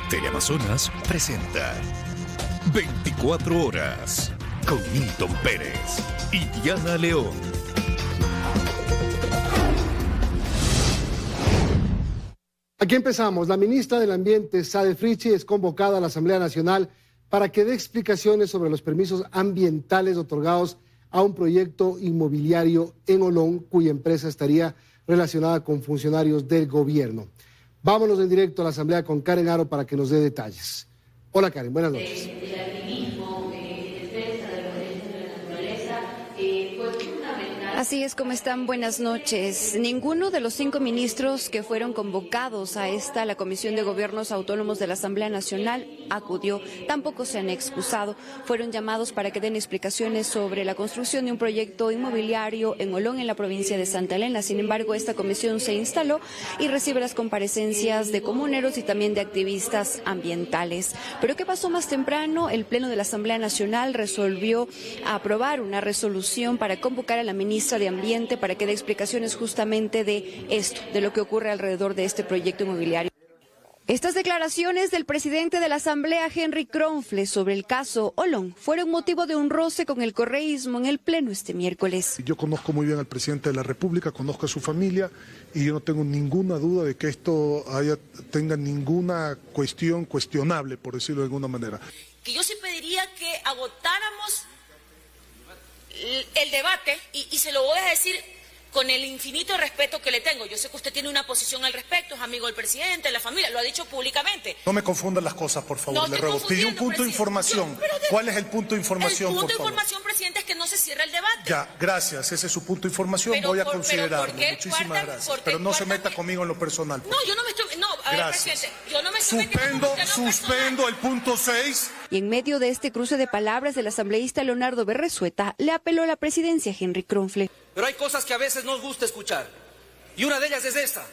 Teleamazonas presenta 24 horas con Milton Pérez y Diana León. Aquí empezamos. La ministra del Ambiente, Sade Fritzsche, es convocada a la Asamblea Nacional para que dé explicaciones sobre los permisos ambientales otorgados a un proyecto inmobiliario en Olón, cuya empresa estaría relacionada con funcionarios del gobierno. Vámonos en directo a la Asamblea con Karen Haro para que nos dé detalles. Hola Karen, buenas noches. Así es, como están, buenas noches. Ninguno de los 5 ministros que fueron convocados a la Comisión de Gobiernos Autónomos de la Asamblea Nacional acudió, tampoco se han excusado. Fueron llamados para que den explicaciones sobre la construcción de un proyecto inmobiliario en Olón, en la provincia de Santa Elena. Sin embargo, esta comisión se instaló y recibe las comparecencias de comuneros y también de activistas ambientales. Pero ¿qué pasó más temprano? El Pleno de la Asamblea Nacional resolvió aprobar una resolución para convocar a la ministra de Ambiente para que dé explicaciones justamente de esto, de lo que ocurre alrededor de este proyecto inmobiliario. Estas declaraciones del presidente de la Asamblea, Henry Kronfle, sobre el caso Olón fueron motivo de un roce con el correísmo en el Pleno este miércoles. Yo conozco muy bien al presidente de la República, conozco a su familia y yo no tengo ninguna duda de que esto tenga ninguna cuestión cuestionable, por decirlo de alguna manera. Que yo sí pediría que agotáramos el debate y se lo voy a decir con el infinito respeto que le tengo. Yo sé que usted tiene una posición al respecto, es amigo del presidente, de la familia, lo ha dicho públicamente. No me confundan las cosas, por favor, no le ruego. Pidí un punto de información. ¿Cuál es el punto de información, por favor? El punto de información, presidente, es que no se cierra el debate. Ya, gracias, ese es su punto de información, voy a considerarlo. Muchísimas gracias. Pero no se meta conmigo en lo personal. No, yo no me estoy... No, a ver, presidente, yo no me estoy metiendo... Suspendo el punto 6. Y en medio de este cruce de palabras, el asambleísta Leonardo Berresueta le apeló a la presidencia Henry Kronfle. Pero hay cosas que a veces nos gusta escuchar, y una de ellas es esta,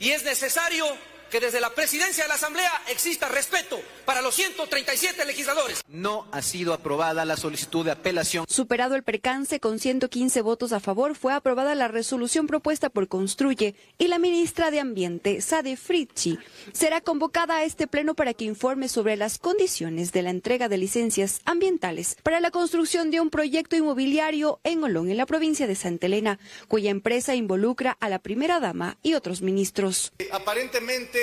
y es necesario que desde la presidencia de la Asamblea exista respeto para los 137 legisladores. No ha sido aprobada la solicitud de apelación. Superado el percance con 115 votos a favor, fue aprobada la resolución propuesta por Construye y la ministra de Ambiente, Sade Fritzsche, será convocada a este pleno para que informe sobre las condiciones de la entrega de licencias ambientales para la construcción de un proyecto inmobiliario en Olón, en la provincia de Santa Elena, cuya empresa involucra a la primera dama y otros ministros. Aparentemente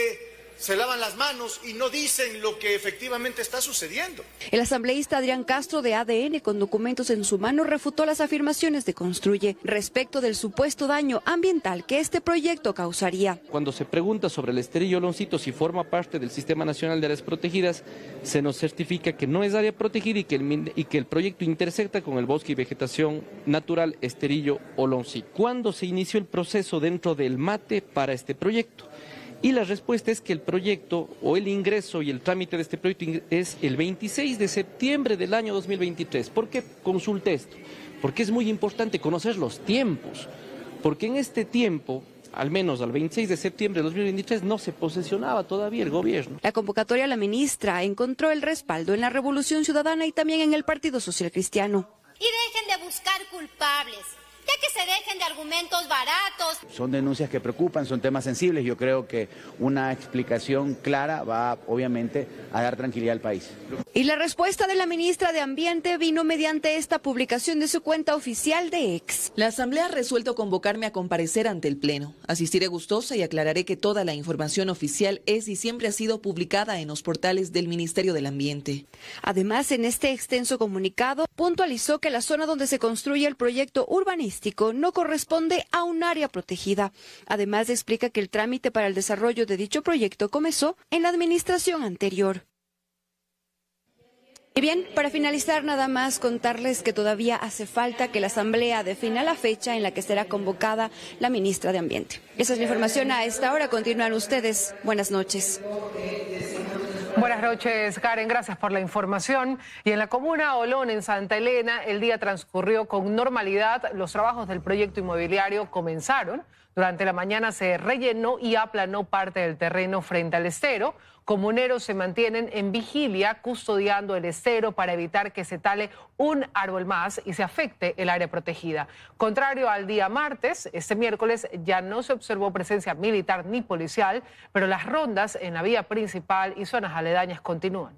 se lavan las manos y no dicen lo que efectivamente está sucediendo. El asambleísta Adrián Castro, de ADN, con documentos en su mano, refutó las afirmaciones de Construye respecto del supuesto daño ambiental que este proyecto causaría. Cuando se pregunta sobre el esterillo Oloncito si forma parte del Sistema Nacional de Áreas Protegidas, se nos certifica que no es área protegida y que el proyecto intersecta con el bosque y vegetación natural esterillo Oloncito. ¿Cuándo se inició el proceso dentro del MATE para este proyecto? Y la respuesta es que el proyecto o el ingreso y el trámite de este proyecto es el 26 de septiembre del año 2023. ¿Por qué consulté esto? Porque es muy importante conocer los tiempos, porque en este tiempo, al menos al 26 de septiembre de 2023, no se posesionaba todavía el gobierno. La convocatoria a la ministra encontró el respaldo en la Revolución Ciudadana y también en el Partido Social Cristiano. Y dejen de buscar culpables. Ya que se dejen de argumentos baratos. Son denuncias que preocupan, son temas sensibles. Yo creo que una explicación clara va, obviamente, a dar tranquilidad al país. Y la respuesta de la ministra de Ambiente vino mediante esta publicación de su cuenta oficial de X. La Asamblea ha resuelto convocarme a comparecer ante el Pleno. Asistiré gustosa y aclararé que toda la información oficial es y siempre ha sido publicada en los portales del Ministerio del Ambiente. Además, en este extenso comunicado, puntualizó que la zona donde se construye el proyecto urbanístico no corresponde a un área protegida. Además, explica que el trámite para el desarrollo de dicho proyecto comenzó en la administración anterior. Y bien, para finalizar, nada más contarles que todavía hace falta que la Asamblea defina la fecha en la que será convocada la ministra de Ambiente. Esa es la información a esta hora. Continúan ustedes. Buenas noches. Buenas noches, Karen, gracias por la información. Y en la comuna Olón, en Santa Elena, el día transcurrió con normalidad. Los trabajos del proyecto inmobiliario comenzaron Durante la mañana se rellenó y aplanó parte del terreno frente al estero. Comuneros se mantienen en vigilia custodiando el estero para evitar que se tale un árbol más y se afecte el área protegida. Contrario al día martes, este miércoles ya no se observó presencia militar ni policial, pero las rondas en la vía principal y zonas aledañas continúan.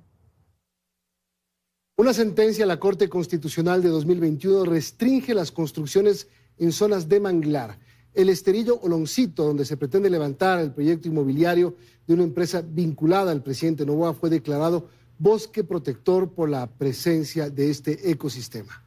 Una sentencia de la Corte Constitucional de 2021 restringe las construcciones en zonas de manglar. El esterillo Oloncito, donde se pretende levantar el proyecto inmobiliario de una empresa vinculada al presidente Noboa, fue declarado bosque protector por la presencia de este ecosistema.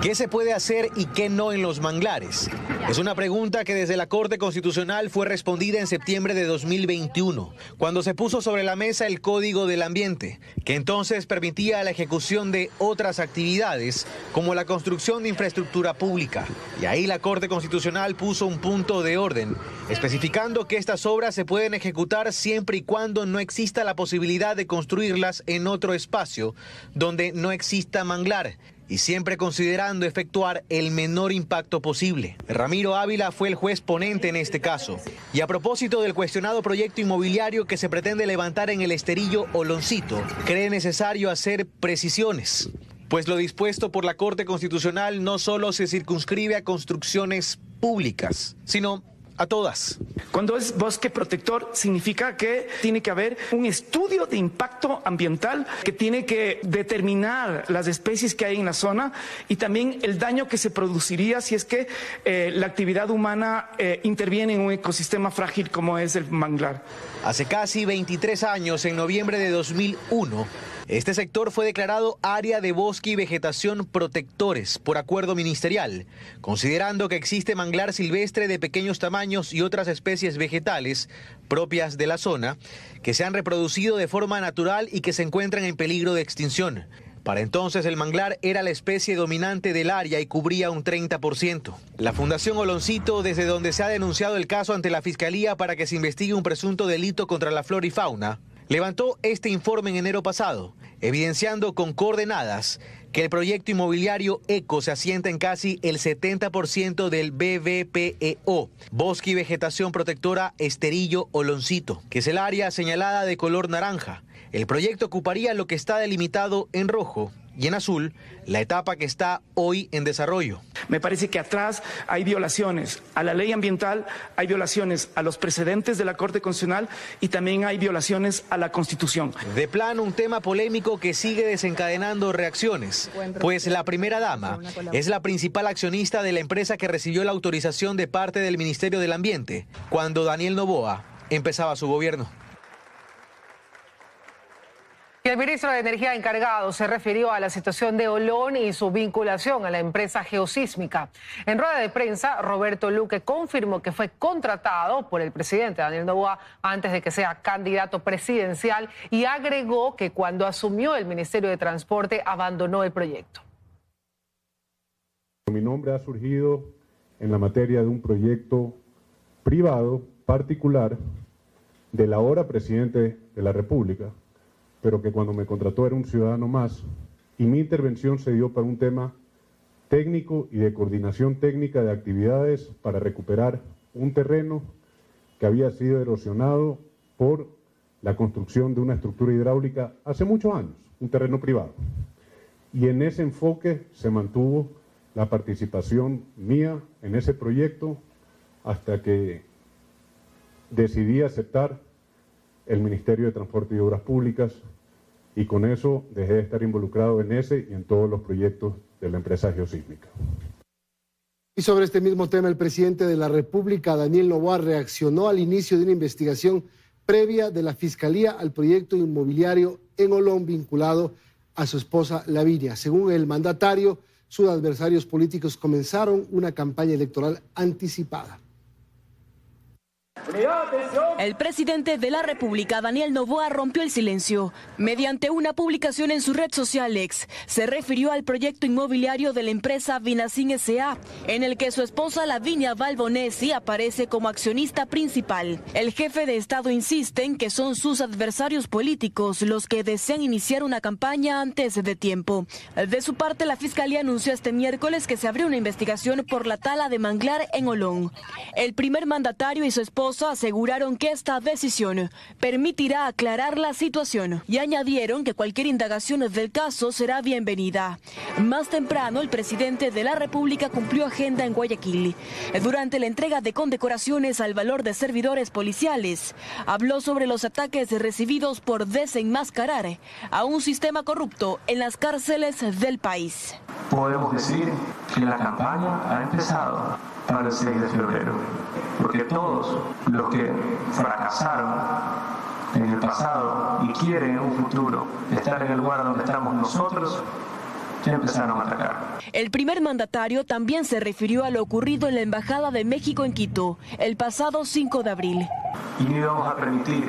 ¿Qué se puede hacer y qué no en los manglares? Es una pregunta que desde la Corte Constitucional fue respondida en septiembre de 2021, cuando se puso sobre la mesa el Código del Ambiente, que entonces permitía la ejecución de otras actividades, como la construcción de infraestructura pública. Y ahí la Corte Constitucional puso un punto de orden, especificando que estas obras se pueden ejecutar siempre y cuando no exista la posibilidad de construirlas en otro espacio donde no exista manglar, y siempre considerando efectuar el menor impacto posible. Ramiro Ávila fue el juez ponente en este caso. Y a propósito del cuestionado proyecto inmobiliario que se pretende levantar en el esterillo Oloncito, cree necesario hacer precisiones, pues lo dispuesto por la Corte Constitucional no solo se circunscribe a construcciones públicas, sino a todas. Cuando es bosque protector, significa que tiene que haber un estudio de impacto ambiental que tiene que determinar las especies que hay en la zona y también el daño que se produciría si es que la actividad humana interviene en un ecosistema frágil como es el manglar. Hace casi 23 años, en noviembre de 2001, este sector fue declarado área de bosque y vegetación protectores por acuerdo ministerial, considerando que existe manglar silvestre de pequeños tamaños y otras especies vegetales propias de la zona que se han reproducido de forma natural y que se encuentran en peligro de extinción. Para entonces el manglar era la especie dominante del área y cubría un 30%. La Fundación Oloncito, desde donde se ha denunciado el caso ante la Fiscalía para que se investigue un presunto delito contra la flora y fauna, levantó este informe en enero pasado, evidenciando con coordenadas que el proyecto inmobiliario ECO se asienta en casi el 70% del BVPEO, Bosque y Vegetación Protectora Esterillo Oloncito, que es el área señalada de color naranja. El proyecto ocuparía lo que está delimitado en rojo y en azul, la etapa que está hoy en desarrollo. Me parece que atrás hay violaciones a la ley ambiental, hay violaciones a los precedentes de la Corte Constitucional y también hay violaciones a la Constitución. De plano, un tema polémico que sigue desencadenando reacciones, pues la primera dama es la principal accionista de la empresa que recibió la autorización de parte del Ministerio del Ambiente cuando Daniel Noboa empezaba su gobierno. Y el ministro de Energía encargado se refirió a la situación de Olón y su vinculación a la empresa geosísmica. En rueda de prensa, Roberto Luque confirmó que fue contratado por el presidente Daniel Noboa antes de que sea candidato presidencial y agregó que cuando asumió el Ministerio de Transporte abandonó el proyecto. Mi nombre ha surgido en la materia de un proyecto privado, particular, del ahora presidente de la República, pero que cuando me contrató era un ciudadano más, y mi intervención se dio para un tema técnico y de coordinación técnica de actividades para recuperar un terreno que había sido erosionado por la construcción de una estructura hidráulica hace muchos años, un terreno privado. Y en ese enfoque se mantuvo la participación mía en ese proyecto hasta que decidí aceptar el Ministerio de Transporte y Obras Públicas, y con eso dejé de estar involucrado en ese y en todos los proyectos de la empresa geosísmica. Y sobre este mismo tema, el presidente de la República, Daniel Noboa, reaccionó al inicio de una investigación previa de la Fiscalía al proyecto inmobiliario en Olón vinculado a su esposa Lavinia. Según el mandatario, sus adversarios políticos comenzaron una campaña electoral anticipada. El presidente de la República, Daniel Noboa, rompió el silencio. Mediante una publicación en su red social X, se refirió al proyecto inmobiliario de la empresa Vinacin S.A., en el que su esposa Lavinia Balbonesi aparece como accionista principal. El jefe de Estado insiste en que son sus adversarios políticos los que desean iniciar una campaña antes de tiempo. De su parte, la Fiscalía anunció este miércoles que se abrió una investigación por la tala de manglar en Olón. El primer mandatario y su esposa aseguraron que esta decisión permitirá aclarar la situación y añadieron que cualquier indagación del caso será bienvenida. Más temprano, el presidente de la República cumplió agenda en Guayaquil. Durante la entrega de condecoraciones al valor de servidores policiales, habló sobre los ataques recibidos por desenmascarar a un sistema corrupto en las cárceles del país. Podemos decir que la campaña ha empezado para el 6 de febrero, porque todos los que fracasaron en el pasado y quieren en un futuro estar en el lugar donde estamos nosotros, ya empezaron a atacar. El primer mandatario también se refirió a lo ocurrido en la Embajada de México en Quito el pasado 5 de abril. Y no vamos a permitir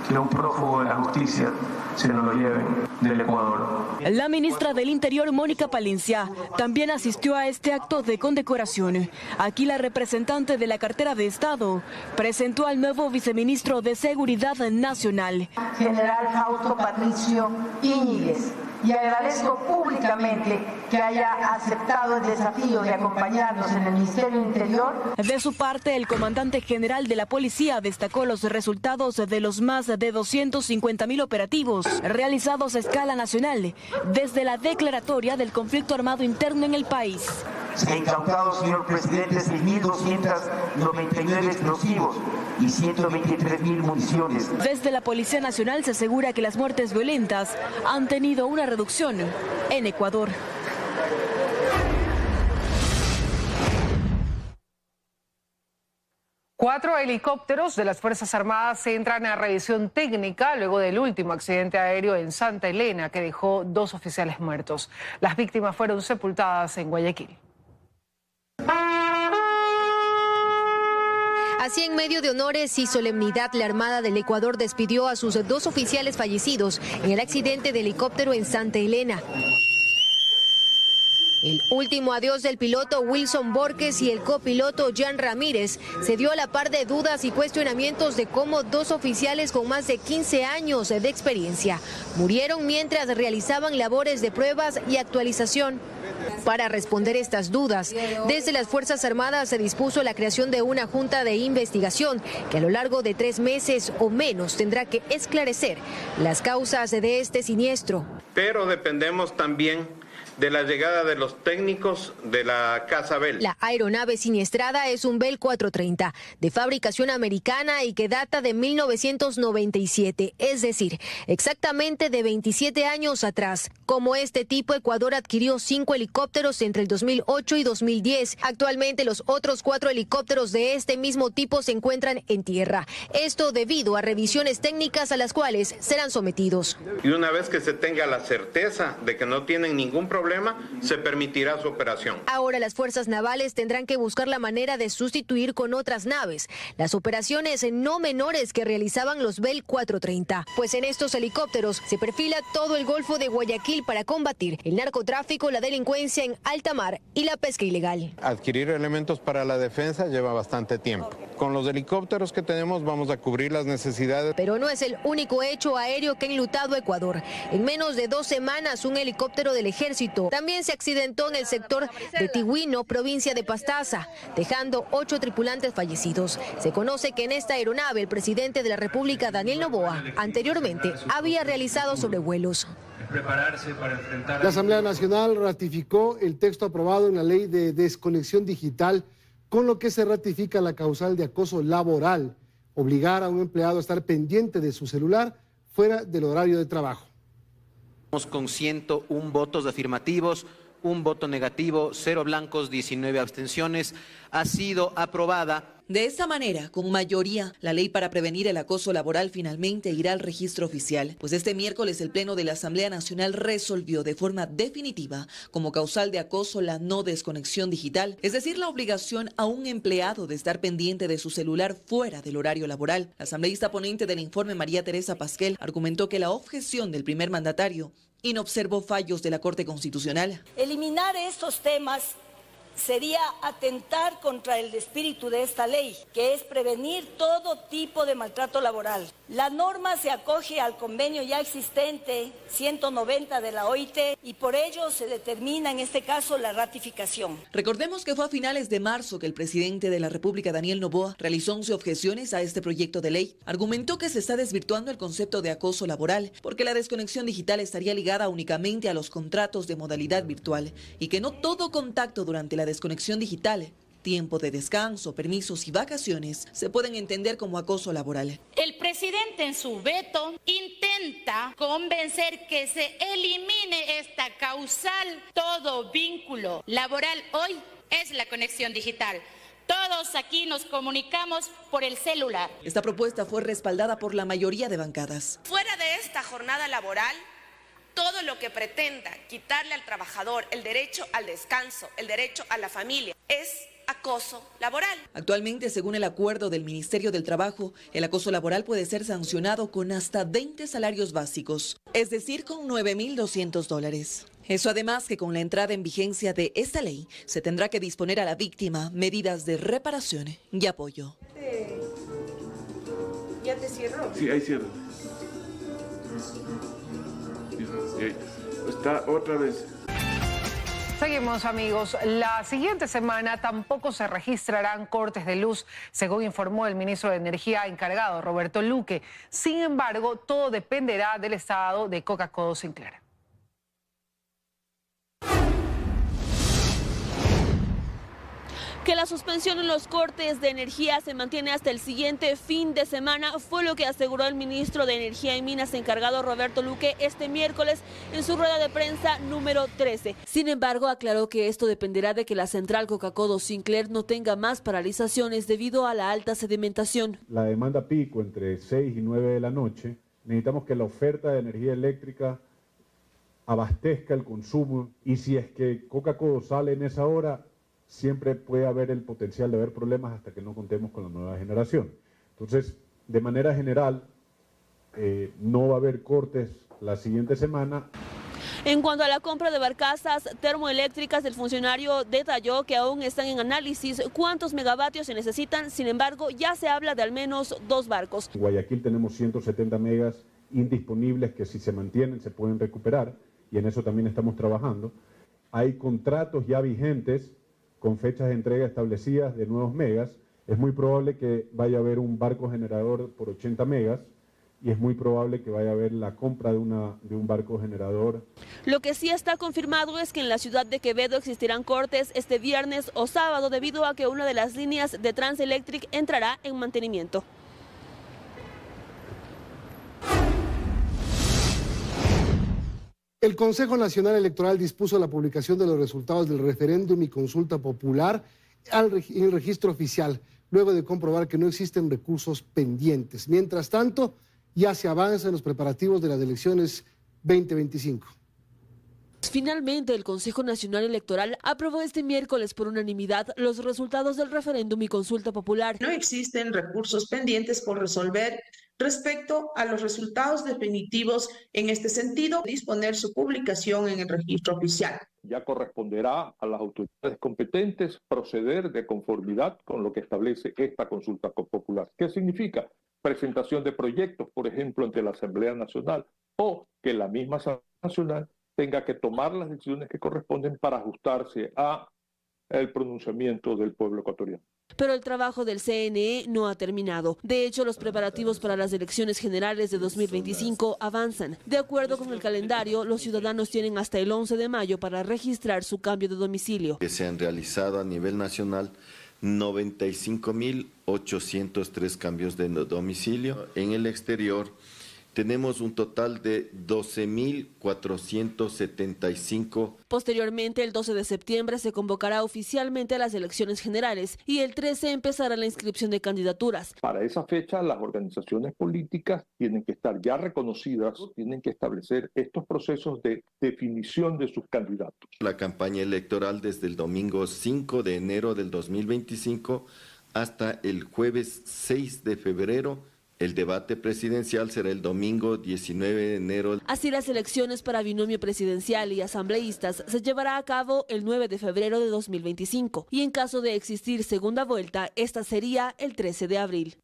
que un prófugo de la justicia se nos lo lleven del Ecuador. La ministra del Interior, Mónica Palencia, también asistió a este acto de condecoración. Aquí la representante de la cartera de Estado presentó al nuevo viceministro de Seguridad Nacional, General Fausto Patricio Íñiguez, y agradezco públicamente que haya aceptado el desafío de acompañarnos en el Ministerio del Interior. De su parte, el comandante general de la policía destacó los resultados de los más de 250.000 operativos realizados a escala nacional desde la declaratoria del conflicto armado interno en el país. Se han incautado, señor presidente, 6.299 explosivos y 123.000 municiones. Desde la Policía Nacional se asegura que las muertes violentas han tenido una reducción en Ecuador. Cuatro helicópteros de las Fuerzas Armadas se entran a revisión técnica luego del último accidente aéreo en Santa Elena que dejó 2 oficiales muertos. Las víctimas fueron sepultadas en Guayaquil. Así, en medio de honores y solemnidad, la Armada del Ecuador despidió a sus 2 oficiales fallecidos en el accidente de helicóptero en Santa Elena. El último adiós del piloto Wilson Borges y el copiloto Jan Ramírez se dio a la par de dudas y cuestionamientos de cómo 2 oficiales con más de 15 años de experiencia murieron mientras realizaban labores de pruebas y actualización. Para responder estas dudas, desde las Fuerzas Armadas se dispuso la creación de una junta de investigación que a lo largo de 3 meses o menos tendrá que esclarecer las causas de este siniestro. Pero dependemos también de la llegada de los técnicos de la Casa Bell. La aeronave siniestrada es un Bell 430 de fabricación americana y que data de 1997, es decir, exactamente de 27 años atrás. Como este tipo, Ecuador adquirió 5 helicópteros entre el 2008 y 2010. Actualmente los otros 4 helicópteros de este mismo tipo se encuentran en tierra. Esto debido a revisiones técnicas a las cuales serán sometidos. Y una vez que se tenga la certeza de que no tienen ningún problema, se permitirá su operación. Ahora las fuerzas navales tendrán que buscar la manera de sustituir con otras naves las operaciones no menores que realizaban los Bell 430, pues en estos helicópteros se perfila todo el Golfo de Guayaquil para combatir el narcotráfico, la delincuencia en alta mar y la pesca ilegal. Adquirir elementos para la defensa lleva bastante tiempo. Con los helicópteros que tenemos vamos a cubrir las necesidades. Pero no es el único hecho aéreo que ha enlutado a Ecuador. En menos de 2 semanas, un helicóptero del ejército también se accidentó en el sector de Tigüino, provincia de Pastaza, dejando 8 tripulantes fallecidos. Se conoce que en esta aeronave el presidente de la República, Daniel Noboa, anteriormente había realizado sobrevuelos. La Asamblea Nacional ratificó el texto aprobado en la Ley de Desconexión Digital, con lo que se ratifica la causal de acoso laboral, obligar a un empleado a estar pendiente de su celular fuera del horario de trabajo. Con 101 votos afirmativos, 1 voto negativo, 0 blancos, 19 abstenciones. Ha sido aprobada. De esta manera, con mayoría, la ley para prevenir el acoso laboral finalmente irá al registro oficial, pues este miércoles el Pleno de la Asamblea Nacional resolvió de forma definitiva como causal de acoso la no desconexión digital, es decir, la obligación a un empleado de estar pendiente de su celular fuera del horario laboral. La asambleísta ponente del informe, María Teresa Pasquel, argumentó que la objeción del primer mandatario inobservó fallos de la Corte Constitucional. Eliminar estos temas sería atentar contra el espíritu de esta ley, que es prevenir todo tipo de maltrato laboral. La norma se acoge al convenio ya existente 190 de la OIT y por ello se determina en este caso la ratificación. Recordemos que fue a finales de marzo que el presidente de la República, Daniel Noboa, realizó 11 objeciones a este proyecto de ley. Argumentó que se está desvirtuando el concepto de acoso laboral porque la desconexión digital estaría ligada únicamente a los contratos de modalidad virtual y que no todo contacto durante la desconexión digital, tiempo de descanso, permisos y vacaciones, se pueden entender como acoso laboral. El presidente en su veto intenta convencer que se elimine esta causal. Todo vínculo laboral hoy es la conexión digital. Todos aquí nos comunicamos por el celular. Esta propuesta fue respaldada por la mayoría de bancadas. Fuera de esta jornada laboral, todo lo que pretenda quitarle al trabajador el derecho al descanso, el derecho a la familia, es acoso laboral. Actualmente, según el acuerdo del Ministerio del Trabajo, el acoso laboral puede ser sancionado con hasta 20 salarios básicos, es decir, con $9.200. Eso además que con la entrada en vigencia de esta ley, se tendrá que disponer a la víctima medidas de reparación y apoyo. ¿Ya te cierro? Sí, ahí cierro. Está otra vez. Seguimos, amigos. La siguiente semana tampoco se registrarán cortes de luz, según informó el ministro de Energía encargado, Roberto Luque. Sin embargo, todo dependerá del estado de Coca-Cola Sinclair. Que la suspensión en los cortes de energía se mantiene hasta el siguiente fin de semana fue lo que aseguró el ministro de Energía y Minas encargado Roberto Luque este miércoles en su rueda de prensa número 13. Sin embargo, aclaró que esto dependerá de que la central Coca-Cola Sinclair no tenga más paralizaciones debido a la alta sedimentación. La demanda pico entre 6 y 9 de la noche, necesitamos que la oferta de energía eléctrica abastezca el consumo y si es que Coca-Cola sale en esa hora, siempre puede haber el potencial de haber problemas hasta que no contemos con la nueva generación. Entonces, de manera general, no va a haber cortes la siguiente semana. En cuanto a la compra de barcazas termoeléctricas, el funcionario detalló que aún están en análisis cuántos megavatios se necesitan, sin embargo, ya se habla de al menos 2 barcos. En Guayaquil tenemos 170 megas indisponibles que si se mantienen se pueden recuperar y en eso también estamos trabajando. Hay contratos ya vigentes con fechas de entrega establecidas de nuevos megas. Es muy probable que vaya a haber un barco generador por 80 megas y es muy probable que vaya a haber la compra de un barco generador. Lo que sí está confirmado es que en la ciudad de Quevedo existirán cortes este viernes o sábado debido a que una de las líneas de Transelectric entrará en mantenimiento. El Consejo Nacional Electoral dispuso la publicación de los resultados del referéndum y consulta popular en el registro oficial, luego de comprobar que no existen recursos pendientes. Mientras tanto, ya se avanza en los preparativos de las elecciones 2025. Finalmente, el Consejo Nacional Electoral aprobó este miércoles por unanimidad los resultados del referéndum y consulta popular. No existen recursos pendientes por resolver respecto a los resultados definitivos. En este sentido, disponer su publicación en el registro oficial. Ya corresponderá a las autoridades competentes proceder de conformidad con lo que establece esta consulta popular. ¿Qué significa? Presentación de proyectos, por ejemplo, ante la Asamblea Nacional, o que la misma Asamblea Nacional tenga que tomar las decisiones que corresponden para ajustarse a el pronunciamiento del pueblo ecuatoriano. Pero el trabajo del CNE no ha terminado. De hecho, los preparativos para las elecciones generales de 2025 avanzan. De acuerdo con el calendario, los ciudadanos tienen hasta el 11 de mayo para registrar su cambio de domicilio. Que se han realizado a nivel nacional 95.803 cambios de domicilio. En el exterior tenemos un total de 12.475. Posteriormente, el 12 de septiembre se convocará oficialmente a las elecciones generales y el 13 empezará la inscripción de candidaturas. Para esa fecha, las organizaciones políticas tienen que estar ya reconocidas, tienen que establecer estos procesos de definición de sus candidatos. La campaña electoral desde el domingo 5 de enero del 2025 hasta el jueves 6 de febrero. El debate presidencial será el domingo 19 de enero. Así, las elecciones para binomio presidencial y asambleístas se llevará a cabo el 9 de febrero de 2025 y en caso de existir segunda vuelta, esta sería el 13 de abril.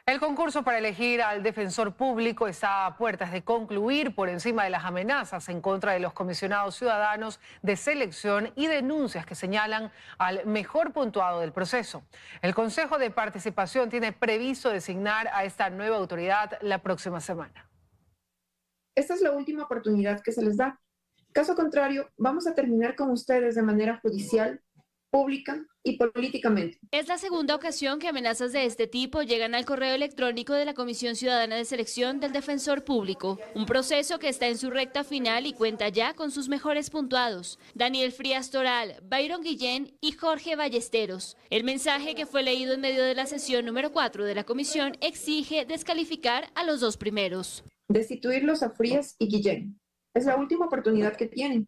El concurso para elegir al defensor público está a puertas de concluir por encima de las amenazas en contra de los comisionados ciudadanos de selección y denuncias que señalan al mejor puntuado del proceso. El Consejo de Participación tiene previsto designar a esta nueva autoridad la próxima semana. Esta es la última oportunidad que se les da. Caso contrario, vamos a terminar con ustedes de manera judicial, pública y políticamente. Es la segunda ocasión que amenazas de este tipo llegan al correo electrónico de la Comisión Ciudadana de Selección del Defensor Público, un proceso que está en su recta final y cuenta ya con sus mejores puntuados: Daniel Frías Toral, Byron Guillén y Jorge Ballesteros. El mensaje, que fue leído en medio de la sesión número 4 de la comisión, exige descalificar a los dos primeros. Destituirlos a Frías y Guillén. Es la última oportunidad que tienen.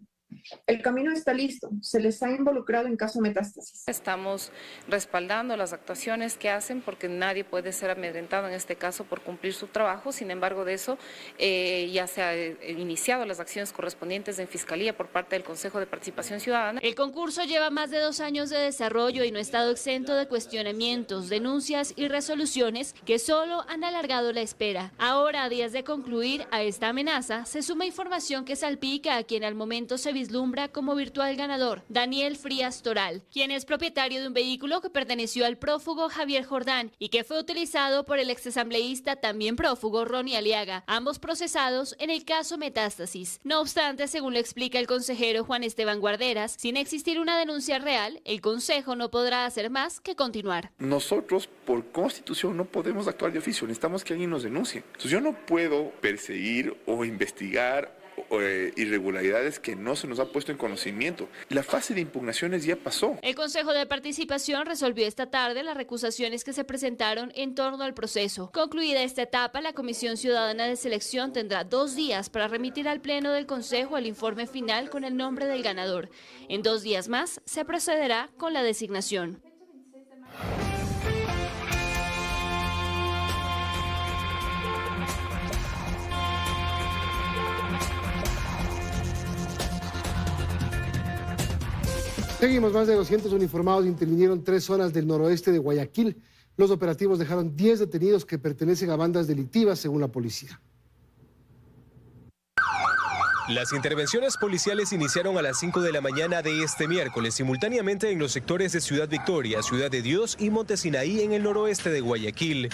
El camino está listo, se les ha involucrado en caso Metástasis. Estamos respaldando las actuaciones que hacen porque nadie puede ser amedrentado en este caso por cumplir su trabajo. Sin embargo, de eso ya se han iniciado las acciones correspondientes en Fiscalía por parte del Consejo de Participación Ciudadana. El concurso lleva más de 2 años de desarrollo y no ha estado exento de cuestionamientos, denuncias y resoluciones que solo han alargado la espera. Ahora, a días de concluir a esta amenaza, se suma información que salpica a quien al momento se vislumbra como virtual ganador: Daniel Frías Toral, quien es propietario de un vehículo que perteneció al prófugo Javier Jordán y que fue utilizado por el exasambleísta también prófugo Ronnie Aliaga, ambos procesados en el caso Metástasis. No obstante, según lo explica el consejero Juan Esteban Guarderas, sin existir una denuncia real, el Consejo no podrá hacer más que continuar. Nosotros, por Constitución, no podemos actuar de oficio, necesitamos que alguien nos denuncie. Entonces yo no puedo perseguir o investigar irregularidades que no se nos ha puesto en conocimiento. La fase de impugnaciones ya pasó. El Consejo de Participación resolvió esta tarde las recusaciones que se presentaron en torno al proceso. Concluida esta etapa, la Comisión Ciudadana de Selección tendrá 2 días para remitir al Pleno del Consejo el informe final con el nombre del ganador. En 2 días más se procederá con la designación. Seguimos. Más de 200 uniformados intervinieron 3 zonas del noroeste de Guayaquil. Los operativos dejaron 10 detenidos que pertenecen a bandas delictivas, según la policía. Las intervenciones policiales iniciaron a las 5 de la mañana de este miércoles, simultáneamente en los sectores de Ciudad Victoria, Ciudad de Dios y Monte Sinaí, en el noroeste de Guayaquil,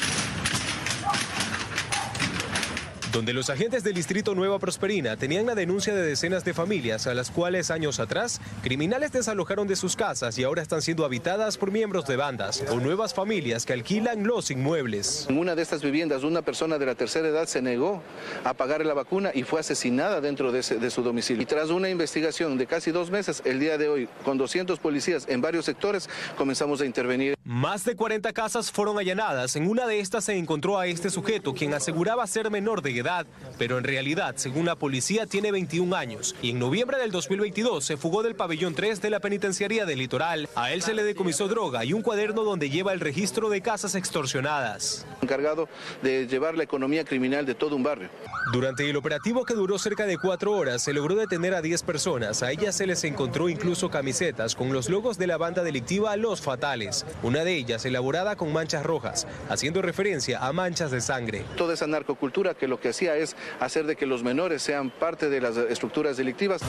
donde los agentes del distrito Nueva Prosperina tenían la denuncia de decenas de familias a las cuales años atrás criminales desalojaron de sus casas y ahora están siendo habitadas por miembros de bandas o nuevas familias que alquilan los inmuebles. En una de estas viviendas, una persona de la tercera edad se negó a pagar la vacuna y fue asesinada dentro de su domicilio. Y tras una investigación de casi 2 meses, el día de hoy, con 200 policías en varios sectores, comenzamos a intervenir. Más de 40 casas fueron allanadas. En una de estas se encontró a este sujeto, quien aseguraba ser menor de edad, pero en realidad, según la policía, tiene 21 años y en noviembre del 2022 se fugó del pabellón 3 de la penitenciaría del Litoral. A él se le decomisó droga y un cuaderno donde lleva el registro de casas extorsionadas. Encargado de llevar la economía criminal de todo un barrio. Durante el operativo, que duró cerca de 4 horas, se logró detener a 10 personas. A ellas se les encontró incluso camisetas con los logos de la banda delictiva Los Fatales, una de ellas elaborada con manchas rojas, haciendo referencia a manchas de sangre. Toda esa narcocultura que lo que hacía es hacer de que los menores sean parte de las estructuras delictivas.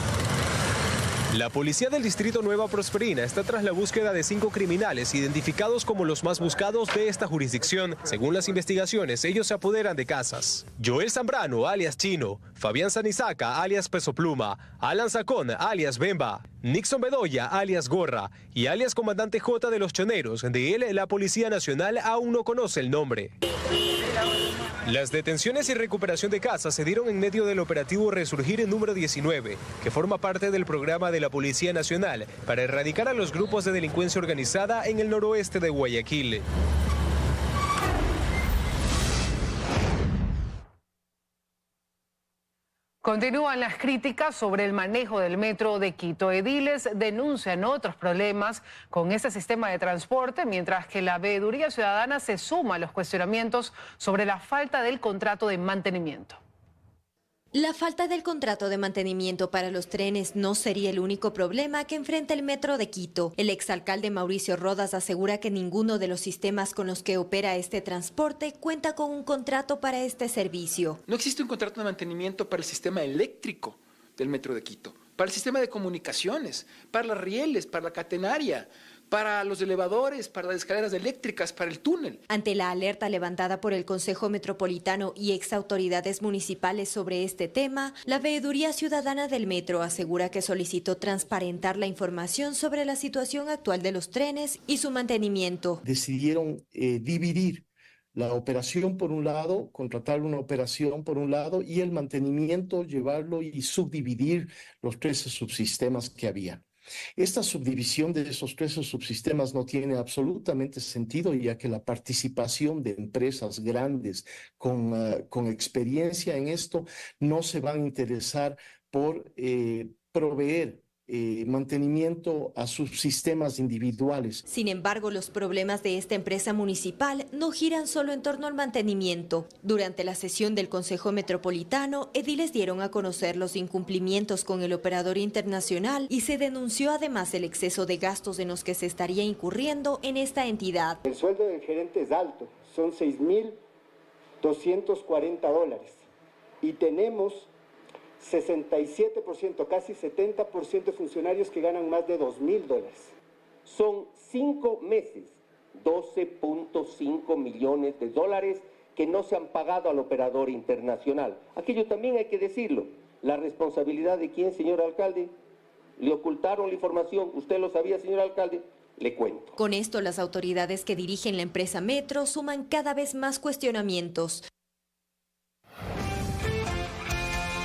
La policía del distrito Nueva Prosperina está tras la búsqueda de 5 criminales identificados como los más buscados de esta jurisdicción. Según las investigaciones, ellos se apoderan de casas. Joel Zambrano, alias Chino, Fabián Sanizaca, alias Peso Pluma, Alan Sacón, alias Bemba, Nixon Bedoya, alias Gorra, y alias Comandante J de los Choneros. De él, la Policía Nacional aún no conoce el nombre. Las detenciones y recuperación de casas se dieron en medio del operativo Resurgir número 19, que forma parte del programa de la Policía Nacional para erradicar a los grupos de delincuencia organizada en el noroeste de Guayaquil. Continúan las críticas sobre el manejo del metro de Quito. Ediles denuncian otros problemas con este sistema de transporte, mientras que la veeduría ciudadana se suma a los cuestionamientos sobre la falta del contrato de mantenimiento. La falta del contrato de mantenimiento para los trenes no sería el único problema que enfrenta el Metro de Quito. El exalcalde Mauricio Rodas asegura que ninguno de los sistemas con los que opera este transporte cuenta con un contrato para este servicio. No existe un contrato de mantenimiento para el sistema eléctrico del Metro de Quito, para el sistema de comunicaciones, para las rieles, para la catenaria, para los elevadores, para las escaleras eléctricas, para el túnel. Ante la alerta levantada por el Consejo Metropolitano y exautoridades municipales sobre este tema, la Veeduría Ciudadana del Metro asegura que solicitó transparentar la información sobre la situación actual de los trenes y su mantenimiento. Decidieron dividir la operación por un lado, contratar una operación por un lado y el mantenimiento llevarlo y subdividir los 13 subsistemas que había. Esta subdivisión de esos 13 subsistemas no tiene absolutamente sentido, ya que la participación de empresas grandes con experiencia en esto no se van a interesar por proveer mantenimiento a sus sistemas individuales. Sin embargo, los problemas de esta empresa municipal no giran solo en torno al mantenimiento. Durante la sesión del Consejo Metropolitano, ediles dieron a conocer los incumplimientos con el operador internacional y se denunció además el exceso de gastos en los que se estaría incurriendo en esta entidad. El sueldo del gerente es alto, son $6.240 y tenemos 67%, casi 70% de funcionarios que ganan más de $2.000. Son 5 meses, $12.5 millones que no se han pagado al operador internacional. Aquello también hay que decirlo. ¿La responsabilidad de quién, señor alcalde? ¿Le ocultaron la información? ¿Usted lo sabía, señor alcalde? Le cuento. Con esto, las autoridades que dirigen la empresa Metro suman cada vez más cuestionamientos.